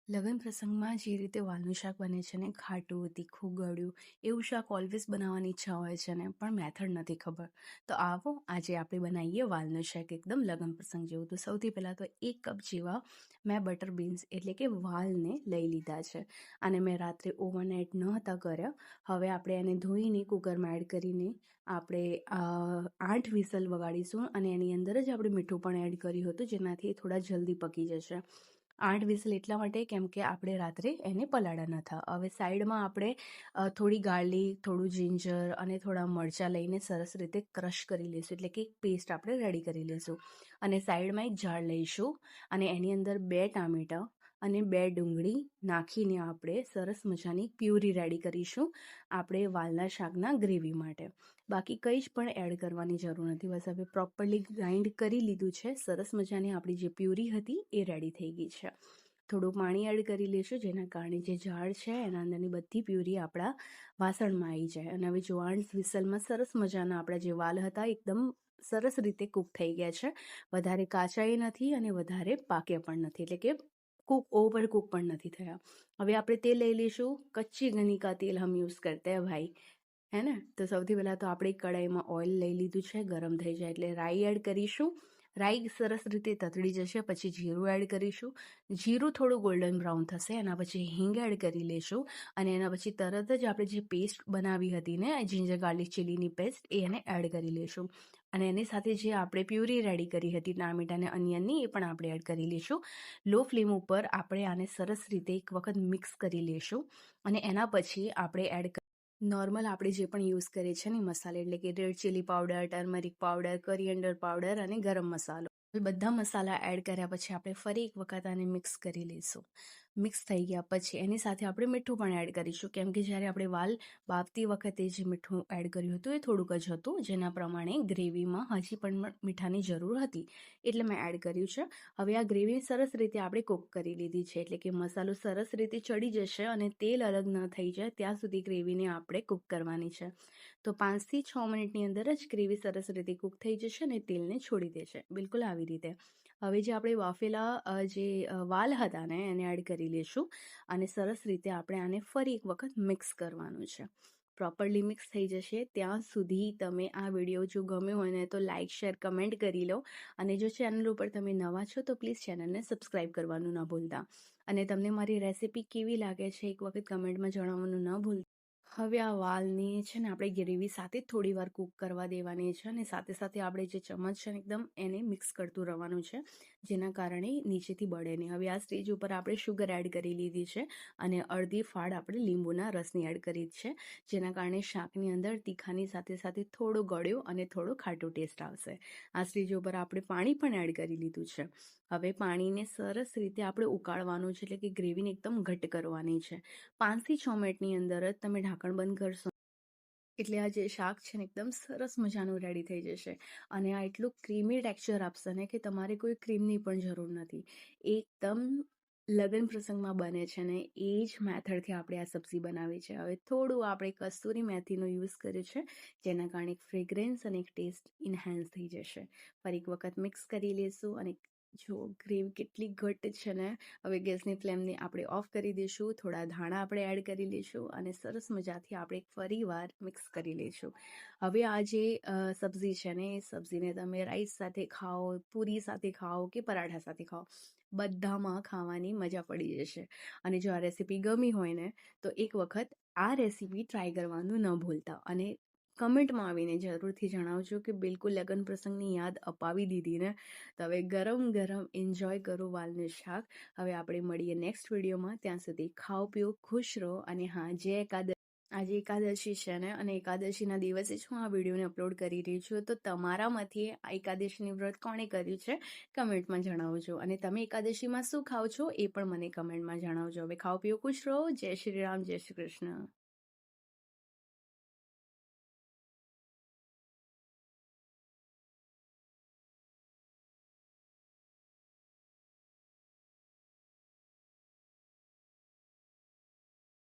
લગ્ન પ્રસંગમાં જે રીતે વાલનું શાક બને છે ને, ખાટું તીખું ગળ્યું એવું શાક ઓલવેઝ બનાવવાની ઈચ્છા હોય છે ને, પણ મેથડ નથી ખબર. તો આવો આજે આપણે બનાવીએ વાલનું શાક એકદમ લગ્ન પ્રસંગ જેવું. તો સૌથી પહેલાં તો 1 કપ જેવા મેં બટર બીન્સ એટલે કે વાલને લઈ લીધા છે. અને મેં રાત્રે ઓવરનાઇટ ન હતા કર્યા. હવે આપણે એને ધોઈને કુકરમાં એડ કરીને આપણે 8 વિસલ વગાડીશું અને એની અંદર જ આપણે મીઠું પણ એડ કર્યું હતું, જેનાથી એ થોડા જલ્દી પકી જશે. 8 વિસલ એટલા માટે કેમ કે આપણે રાત્રે એને પલાળ્યા નહોતા. હવે સાઈડમાં આપણે થોડી ગાર્લિક, થોડું જિંજર અને થોડા મરચાં લઈને સરસ રીતે ક્રશ કરી લઈશું, એટલે કે પેસ્ટ આપણે રેડી કરી લઈશું. અને સાઈડમાં એક જાર લઈશું અને એની અંદર 2 ટામેટાં અને 2 ડુંગળી નાખીને આપણે સરસ મજાની પ્યુરી રેડી કરીશું આપણે વાલના શાકના ગ્રેવી માટે. બાકી કંઈ જ પણ એડ કરવાની જરૂર નથી. બસ હવે પ્રોપરલી ગ્રાઇન્ડ કરી લીધું છે. સરસ મજાની આપણી જે પ્યુરી હતી એ રેડી થઈ ગઈ છે. થોડું પાણી એડ કરી લઈશું, જેના કારણે જે જાળ છે એના અંદરની બધી પ્યુરી આપણા વાસણમાં આવી જાય. અને હવે જો 8 વિસલમાં સરસ મજાના આપણા જે વાલ હતા એકદમ સરસ રીતે કૂક થઈ ગયા છે. વધારે કાચાઈ નથી અને વધારે પાક્યા પણ નથી, એટલે કે ઓવર કૂક પણ નથી થયા. હવે આપણે તેલ લઈ લઈશું. કચ્ચી ઘની કા તેલ હમ યુઝ કરતે હૈ ભાઈ, હે ને. તો સૌથી પહેલાં તો આપણે કઢાઈમાં ઓઇલ લઈ લીધું છે. ગરમ થઈ જાય એટલે રાઈ એડ કરીશું. રાઈ સરસ રીતે તતડી જશે પછી જીરું એડ કરીશું. જીરું થોડું ગોલ્ડન બ્રાઉન થશે એના પછી હિંગ એડ કરી લઈશું. અને એના પછી તરત જ આપણે જે પેસ્ટ બનાવી હતી ને, જિંજર ગાર્લિક ચીલીની પેસ્ટ, એને એડ કરી લઈશું. અને એની સાથે જે આપણે પ્યુરી રેડી કરી હતી ટામેટા અને અનિયનની, એ પણ આપણે એડ કરી લઈશું. લો ફ્લેમ ઉપર આપણે આને સરસ રીતે એક વખત મિક્સ કરી લઈશું. અને એના પછી આપણે એડ નોર્મલ આપણે જે પણ યુઝ કરીએ છીએ ને મસાલા, એટલે કે red chilli powder, turmeric powder, coriander powder અને ગરમ મસાલો, બધા મસાલા એડ કર્યા પછી આપણે ફરી એક વખત આને મિક્સ કરી લઈશું. મિક્સ થઈ ગયા પછી એની સાથે આપણે મીઠું પણ એડ કરીશું, કેમ કે જ્યારે આપણે વાલ બાફતી વખતે જે મીઠું એડ કર્યું હતું એ થોડુંક જ હતું, જેના પ્રમાણે ગ્રેવીમાં હજી પણ મીઠાની જરૂર હતી, એટલે મેં એડ કર્યું છે. હવે આ ગ્રેવી સરસ રીતે આપણે કૂક કરી લીધી છે, એટલે કે મસાલો સરસ રીતે ચડી જશે અને તેલ અલગ ન થઈ જાય ત્યાં સુધી ગ્રેવીને આપણે કૂક કરવાની છે. તો 5 થી 6 મિનિટની અંદર જ ગ્રેવી સરસ રીતે કૂક થઈ જશે અને તેલને છોડી દેશે, બિલકુલ આવી રીતે. હવે જે આપણે બાફેલા જે વાલ હતા ને એને એડ કરી લઈશું અને સરસ રીતે આપણે આને ફરી એક વખત મિક્સ કરવાનું છે. પ્રોપરલી મિક્સ થઈ જશે ત્યાં સુધી તમે આ વિડીયો જો ગમ્યો હોય ને તો લાઇક, શેર, કમેન્ટ કરી લો. અને જો ચેનલ ઉપર તમે નવા છો તો પ્લીઝ ચેનલને સબસ્ક્રાઈબ કરવાનું ન ભૂલતા. અને તમને મારી રેસિપી કેવી લાગે છે એક વખત કમેન્ટમાં જણાવવાનું ન ભૂલતા. હવે આ વાલની છે ને આપણે ગ્રેવી સાથે થોડી વાર કૂક કરવા દેવાની છે અને સાથે સાથે આપણે જે ચમચ છે ને એકદમ એને મિક્સ કરતું રહેવાનું છે, જેના કારણે નીચેથી બળે નહીં. હવે આ સ્ટેજ ઉપર આપણે શુગર એડ કરી લીધી છે અને અડધી ફાળ આપણે લીંબુના રસની એડ કરી છે, જેના કારણે શાકની અંદર તીખાની સાથે સાથે થોડો ગળ્યો અને થોડો ખાટો ટેસ્ટ આવશે. આ સ્ટેજ ઉપર આપણે પાણી પણ એડ કરી લીધું છે. હવે પાણીને સરસ રીતે આપણે ઉકાળવાનું છે, એટલે કે ગ્રેવીને એકદમ ઘટ્ટ કરવાની છે. 5 થી 6 મિનિટની અંદર જ તમે ઢાંકણ બંધ કરશો એટલે આ જે શાક છે ને એકદમ સરસ મજાનું રેડી થઈ જશે. અને આ એટલું ક્રીમી ટેક્સચર આપશે ને કે તમારે કોઈ ક્રીમની પણ જરૂર નથી. એકદમ લગ્ન પ્રસંગમાં બને છે ને એ જ મેથડથી આપણે આ સબ્જી બનાવી છે. હવે થોડું આપણે કસ્તુરી મેથીનો યુઝ કર્યો છે, જેના કારણે એક ફ્રેગ્રન્સ અને એક ટેસ્ટ ઇન્હાન્સ થઈ જશે. ફરી એક વખત મિક્સ કરી લઈશું અને જો ગ્રેવી કેટલી ઘટ્ટ છે ને, હવે ગેસની ફ્લેમને આપણે ઓફ કરી દઈશું. થોડા ધાણા આપણે એડ કરી લઈશું અને સરસ મજાથી આપણે ફરી વાર મિક્સ કરી લઈશું. હવે આ જે સબ્જી છે ને એ સબ્જીને તમે રાઈસ સાથે ખાઓ, પૂરી સાથે ખાઓ કે પરાઠા સાથે ખાઓ, બધામાં ખાવાની મજા પડી જશે. અને જો આ રેસીપી ગમી હોય ને તો એક વખત આ રેસીપી ટ્રાય કરવાનું ન ભૂલતા. અને કમેન્ટમાં આવીને જરૂરથી જણાવજો કે બિલકુલ લગ્ન પ્રસંગની યાદ અપાવી દીધી ને. તો હવે ગરમ ગરમ એન્જોય કરો વાલનું શાક. હવે આપણે મળીએ નેક્સ્ટ વિડીયોમાં. ત્યાં સુધી ખાઓ પીઓ ખુશ રહો. અને હા, આજે એકાદશી છે ને, અને એકાદશીના દિવસે જ હું આ વિડીયોને અપલોડ કરી રહી છું. તો તમારામાંથી આ એકાદશીની વ્રત કોણે કર્યું છે કમેન્ટમાં જણાવજો. અને તમે એકાદશીમાં શું ખાઓ છો એ પણ મને કમેન્ટમાં જણાવજો. હવે ખાઓ પીઓ ખુશ રહો. જય શ્રી રામ, જય શ્રી કૃષ્ણ.